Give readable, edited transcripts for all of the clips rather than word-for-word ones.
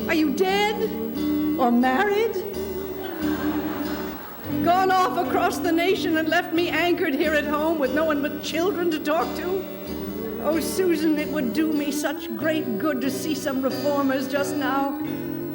Are you dead? Or married? Gone off across the nation and left me anchored here at home with no one but children to talk to? Oh, Susan, it would do me such great good to see some reformers just now.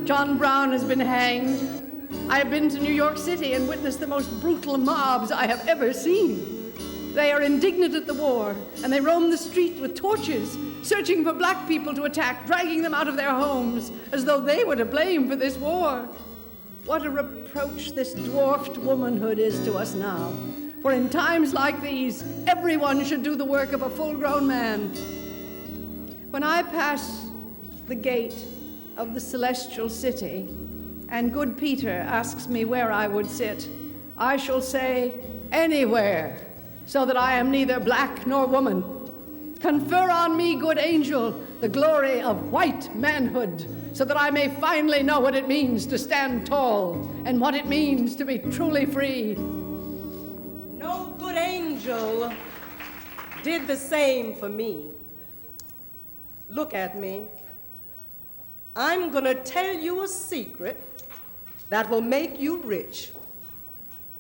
John Brown has been hanged. I have been to New York City and witnessed the most brutal mobs I have ever seen. They are indignant at the war, and they roam the street with torches, searching for black people to attack, dragging them out of their homes, as though they were to blame for this war. What a reproach this dwarfed womanhood is to us now. For in times like these, everyone should do the work of a full-grown man. When I pass the gate of the celestial city, and good Peter asks me where I would sit, I shall say, anywhere, so that I am neither black nor woman. Confer on me, good angel, the glory of white manhood, so that I may finally know what it means to stand tall and what it means to be truly free. No good angel did the same for me. Look at me. I'm gonna tell you a secret that will make you rich.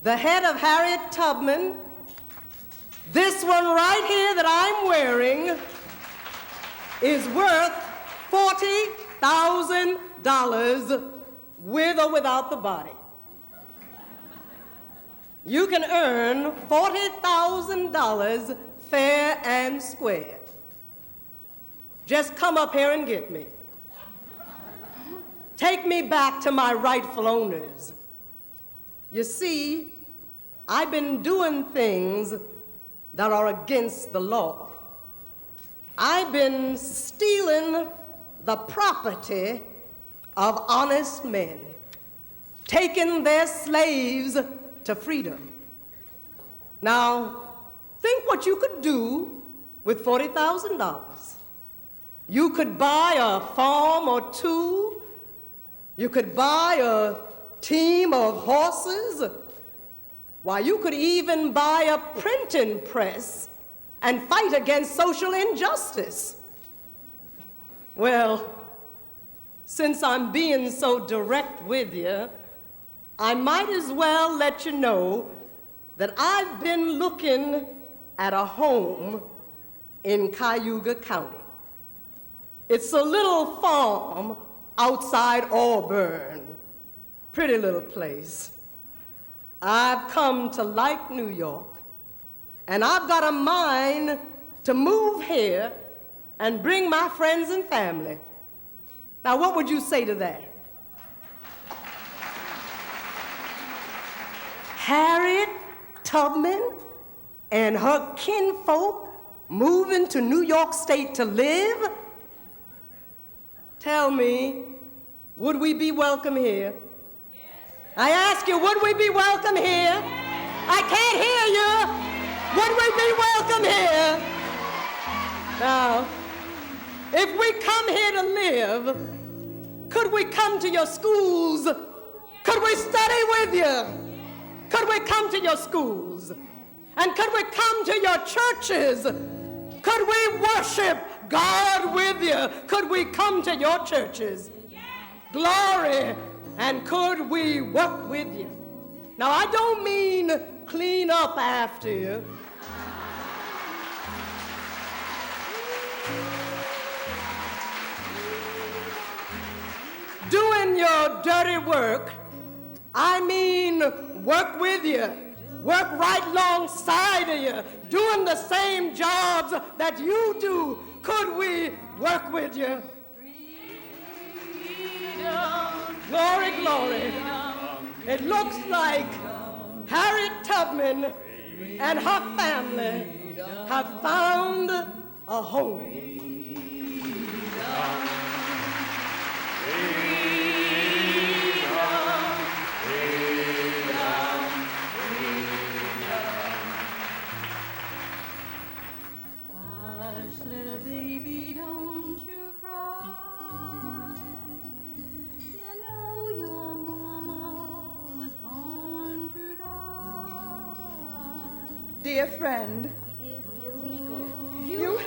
The head of Harriet Tubman, this one right here that I'm wearing, is worth $40,000 with or without the body. You can earn $40,000 fair and square. Just come up here and get me. Take me back to my rightful owners. You see, I've been doing things that are against the law. I've been stealing the property of honest men, taking their slaves to freedom. Now, think what you could do with $40,000. You could buy a farm or two. You could buy a team of horses. Why, you could even buy a printing press and fight against social injustice. Well, since I'm being so direct with you, I might as well let you know that I've been looking at a home in Cayuga County. It's a little farm outside Auburn. Pretty little place. I've come to like New York, and I've got a mind to move here and bring my friends and family. Now, what would you say to that? Harriet Tubman and her kinfolk moving to New York State to live? Tell me, would we be welcome here? Yes. I ask you, would we be welcome here? Yes. I can't hear you. Would we be welcome here? Now, if we come here to live, could we come to your schools? Could we study with you? Could we come to your schools? And could we come to your churches? Could we worship God with you? Could we come to your churches? Glory. And could we work with you? Now, I don't mean clean up after you. Doing your dirty work, I mean work with you, work right alongside of you, doing the same jobs that you do. Could we work with you? Glory, glory. It looks like Harriet Tubman and her family have found a home. Dear friend, it is illegal. you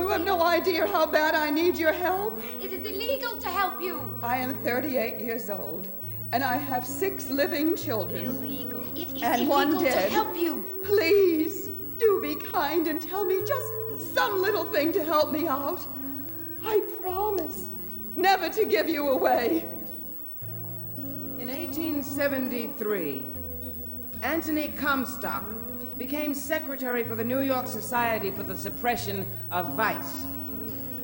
have no my dear, how bad I need your help? It is illegal to help you. I am 38 years old, and I have 6 living children. Illegal. It is and illegal one dead. to help you. Please, do be kind and tell me just some little thing to help me out. I promise never to give you away. In 1873, Anthony Comstock became secretary for the New York Society for the Suppression of Vice.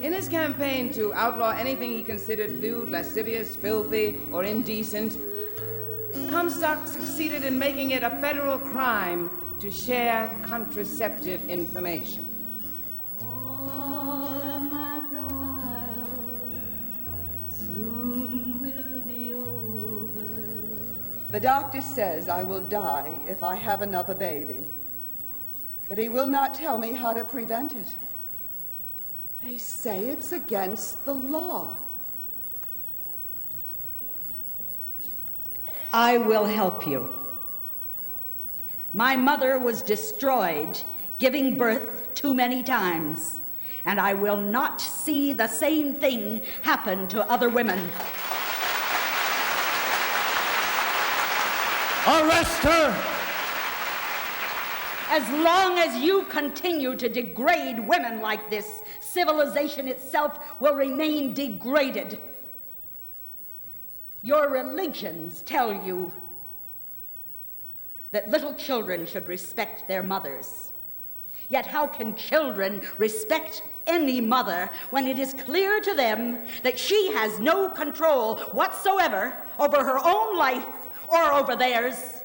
In his campaign to outlaw anything he considered lewd, lascivious, filthy, or indecent, Comstock succeeded in making it a federal crime to share contraceptive information. All of my trials soon will be over. The doctor says I will die if I have another baby, but he will not tell me how to prevent it. They say it's against the law. I will help you. My mother was destroyed giving birth too many times, and I will not see the same thing happen to other women. Arrest her! As long as you continue to degrade women like this, civilization itself will remain degraded. Your religions tell you that little children should respect their mothers. Yet how can children respect any mother when it is clear to them that she has no control whatsoever over her own life or over theirs?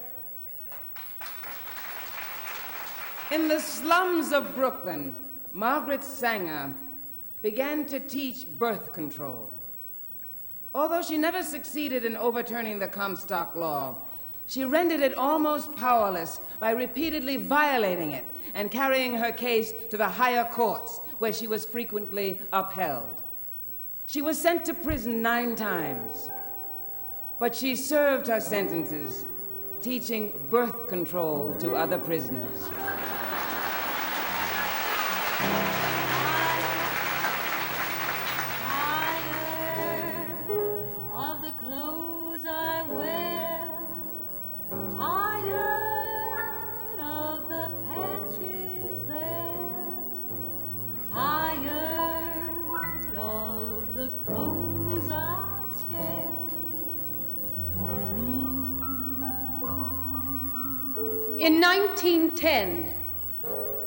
In the slums of Brooklyn, Margaret Sanger began to teach birth control. Although she never succeeded in overturning the Comstock law, she rendered it almost powerless by repeatedly violating it and carrying her case to the higher courts, where she was frequently upheld. She was sent to prison 9 times, but she served her sentences teaching birth control to other prisoners. In 1910,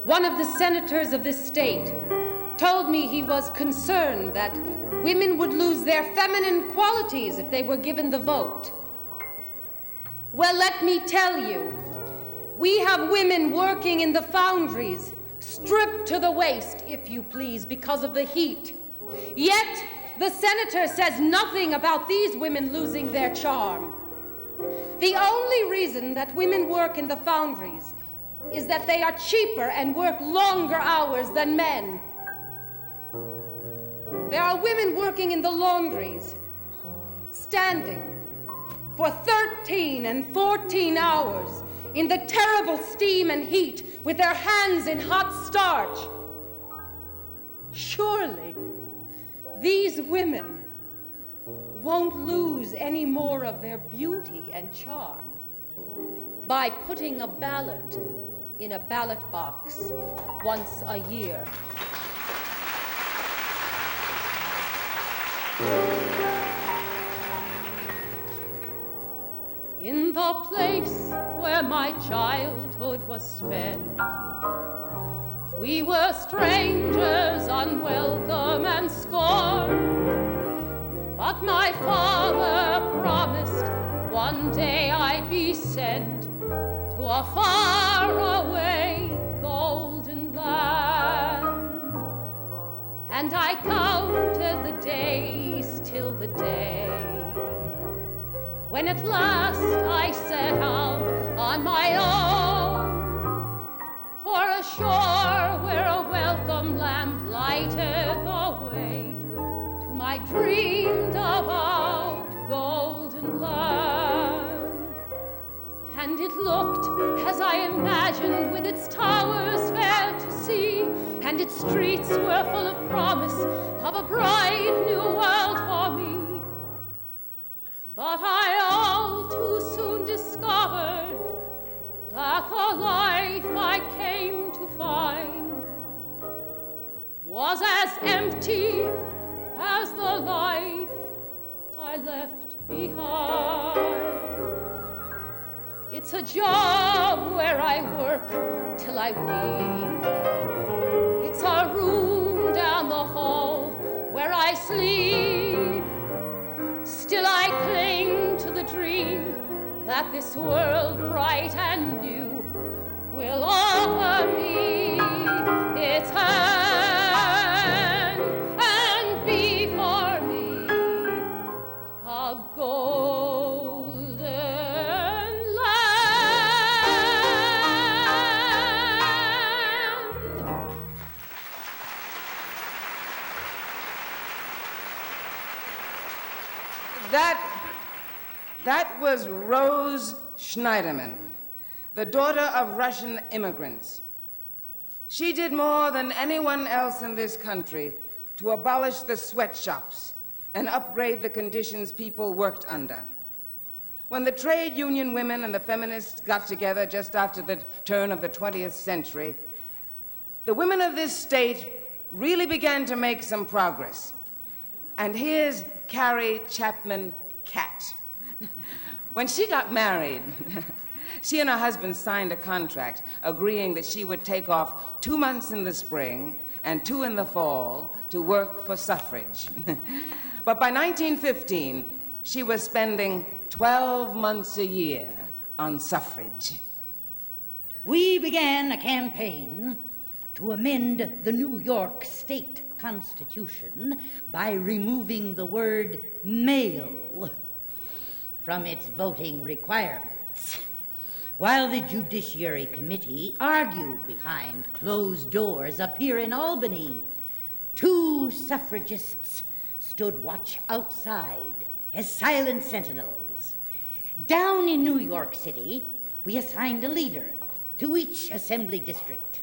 one of the senators of this state told me he was concerned that women would lose their feminine qualities if they were given the vote. Well, let me tell you, we have women working in the foundries, stripped to the waist, if you please, because of the heat. Yet, the senator says nothing about these women losing their charm. The only reason that women work in the foundries is that they are cheaper and work longer hours than men. There are women working in the laundries, standing for 13 and 14 hours in the terrible steam and heat with their hands in hot starch. Surely, these women won't lose any more of their beauty and charm by putting a ballot in a ballot box once a year. In the place where my childhood was spent, we were strangers, unwelcome and scorned. But my father promised one day I'd be sent to a faraway golden land. And I counted the days till the day when at last I set out on my own for a shore where a welcome lamp lighted the way to my dreamed about golden land. And it looked as I imagined, with its towers fair to see and its streets were full of promise of a bright new world for me. But I all too soon discovered that the life I came to find was as empty as the life I left behind. It's a job where I work till I weep. It's a room down the hall where I sleep. Still I cling to the dream that this world bright and new will offer me its hand and be for me a golden land. That was Rose Schneiderman, the daughter of Russian immigrants. She did more than anyone else in this country to abolish the sweatshops and upgrade the conditions people worked under. When the trade union women and the feminists got together just after the turn of the 20th century, the women of this state really began to make some progress. And here's Carrie Chapman Catt. When she got married, she and her husband signed a contract agreeing that she would take off 2 months in the spring and 2 in the fall to work for suffrage. But by 1915, she was spending 12 months a year on suffrage. We began a campaign to amend the New York State Constitution by removing the word male from its voting requirements. While the Judiciary Committee argued behind closed doors up here in Albany, 2 suffragists stood watch outside as silent sentinels. Down in New York City, we assigned a leader to each assembly district,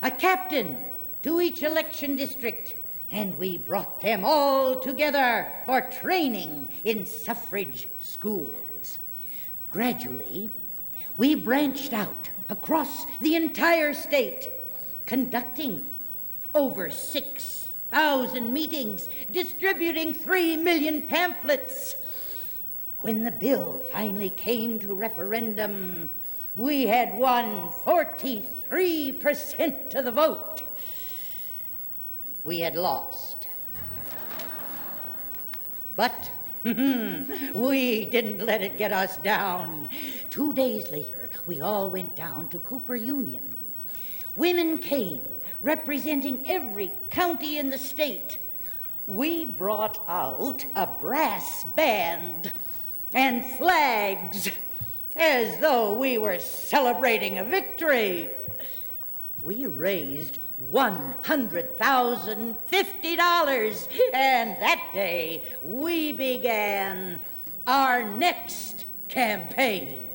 a captain to each election district, and we brought them all together for training in suffrage schools. Gradually, we branched out across the entire state, conducting over 6,000 meetings, distributing 3 million pamphlets. When the bill finally came to referendum, we had won 43% of the vote. We had lost. But we didn't let it get us down. 2 days later, we all went down to Cooper Union. Women came, representing every county in the state. We brought out a brass band and flags as though we were celebrating a victory. We raised $150, and that day we began our next campaign.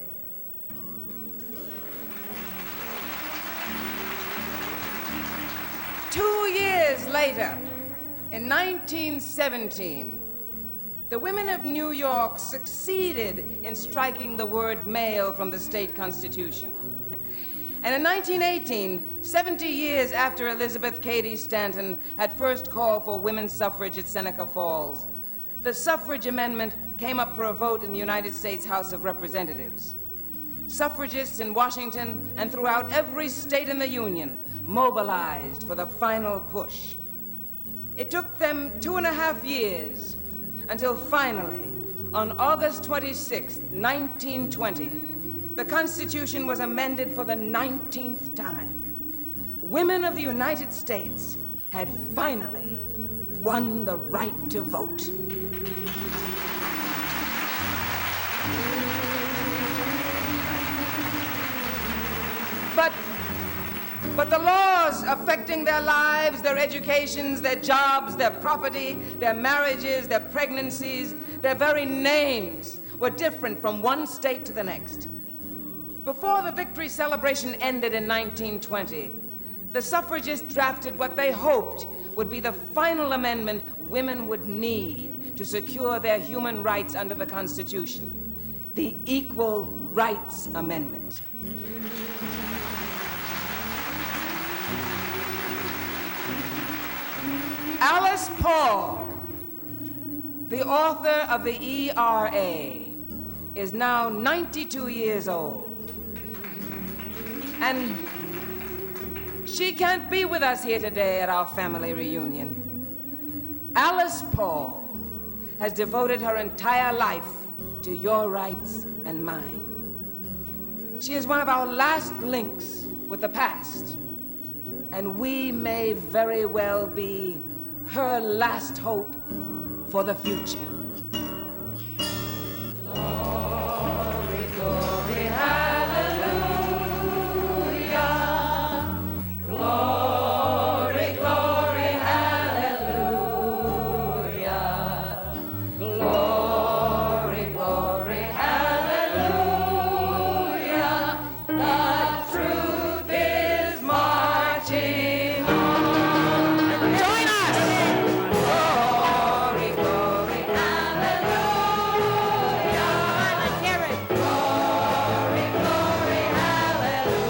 Two years later, in 1917, the women of New York succeeded in striking the word male from the state constitution. And in 1918, 70 years after Elizabeth Cady Stanton had first called for women's suffrage at Seneca Falls, the suffrage amendment came up for a vote in the United States House of Representatives. Suffragists in Washington and throughout every state in the Union mobilized for the final push. It took them 2.5 years until finally, on August 26, 1920, the Constitution was amended for the 19th time. Women of the United States had finally won the right to vote. But the laws affecting their lives, their educations, their jobs, their property, their marriages, their pregnancies, their very names were different from one state to the next. Before the victory celebration ended in 1920, the suffragists drafted what they hoped would be the final amendment women would need to secure their human rights under the Constitution, the Equal Rights Amendment. Alice Paul, the author of the ERA, is now 92 years old. And she can't be with us here today at our family reunion. Alice Paul has devoted her entire life to your rights and mine. She is one of our last links with the past, and we may very well be her last hope for the future. Glory, glory, hallelujah. Glory, glory, hallelujah. Glory, glory, hallelujah. The truth is marching on. Join us! Glory, glory, hallelujah. Let's hear it. Glory, glory, hallelujah.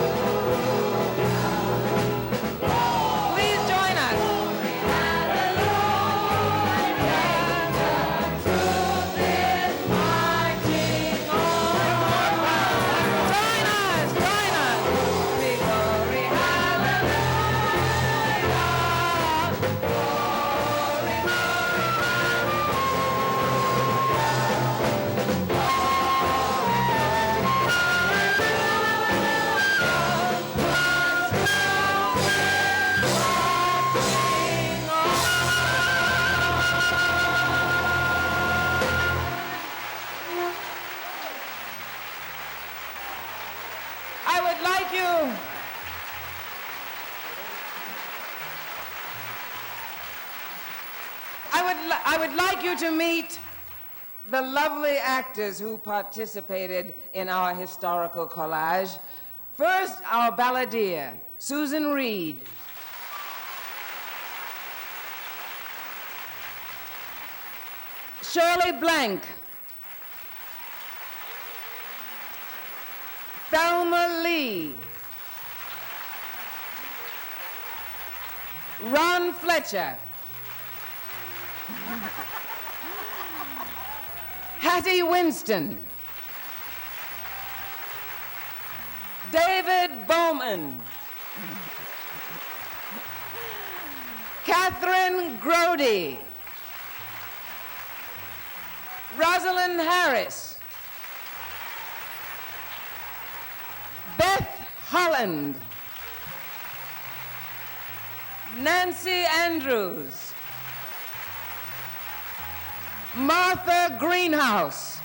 Please join us. Glory, hallelujah. The truth is marching on. Join us, join us. Glory, glory, hallelujah. Glory, I would like you I would like you to meet the lovely actors who participated in our historical collage. First, our balladeer, Susan Reed. Shirley Blank. Thelma Lee. Ron Fletcher. Hattie Winston. David Bowman. Kathrine Grody. Rosalind Harris. Beth Holland. Nancy Andrews. Martha Greenhouse.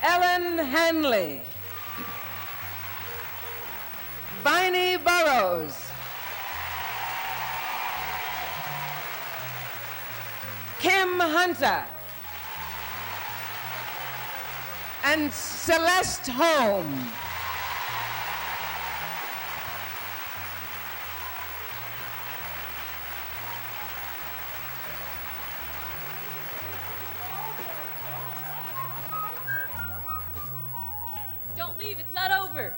Ellen Henley. Vinie Burrows. Kim Hunter. And Celeste Holm. Don't leave, it's not over.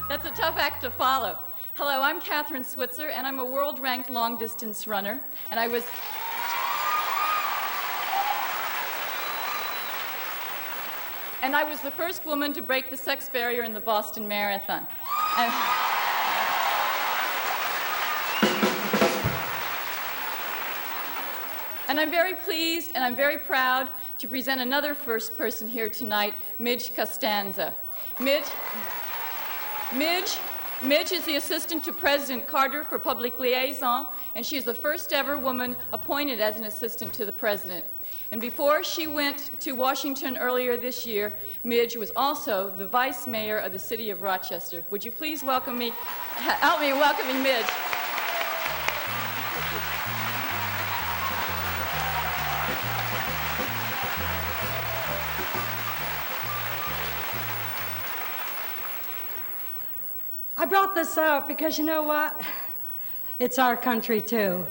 That's a tough act to follow. Hello, I'm Kathrine Switzer, and I'm a world-ranked long-distance runner, and I was the first woman to break the sex barrier in the Boston Marathon. And I'm very pleased and I'm very proud to present another first person here tonight, Midge Costanza. Midge is the assistant to President Carter for public liaison, and she is the first ever woman appointed as an assistant to the president. And before she went to Washington earlier this year, Midge was also the vice mayor of the city of Rochester. Would you please help me in welcoming Midge? I brought this out because you know what? It's our country too.